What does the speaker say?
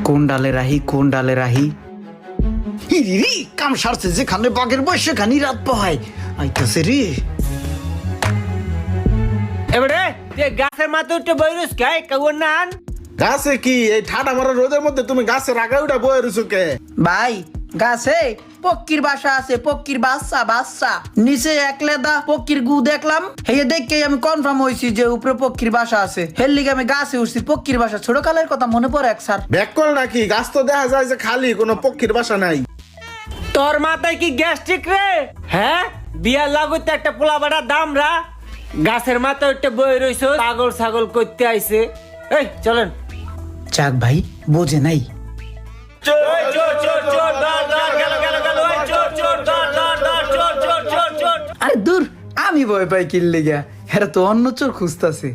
কোন ডালে রাহি ইরি কাম সারছে যেখানে বাঘের বয়স সেখানে রাত পাহায় আইতাছে রে। এবারে যে গাছের মাথা উঠে বইরুস খাই কাউন নান গাছে কি এই ঠাডা মারা রোদের মধ্যে তুমি গাছের আগা উঠা বয়ে রইছো কে? ভাই গাছে পক্ষীর বাসা আছে, পক্ষীর বাচ্চা নিচে একলেদা পক্ষীর গু দেখলাম, হেয়ে দেখে আমি কনফার্ম হয়েছি যে উপরে পক্ষীর বাসা আছে। হের লিগে আমি গাছে উঠছি, পক্ষীর বাসা। ছোট কালের কথা মনে পড়ে এক স্যার। ব্যাক কল নাকি? গাছ তো দেখা যায় যে খালি, কোনো পক্ষীর বাসা নাই। তোর মাথায় কি গ্যাস্ট্রিক রে? হ্যাঁ বিয়ার লাগুতে একটা পোলা বাড়া দামরা গাছের মাথা উঠে বই রইছ পাগল ছাগল করতে আইছে। এই চলেন। চাক ভাই বোঝে নাই। আরে দূর, আমি ভয় পাই কিল লিগা, হেরা তো অন্য চোর খুঁজতাছে।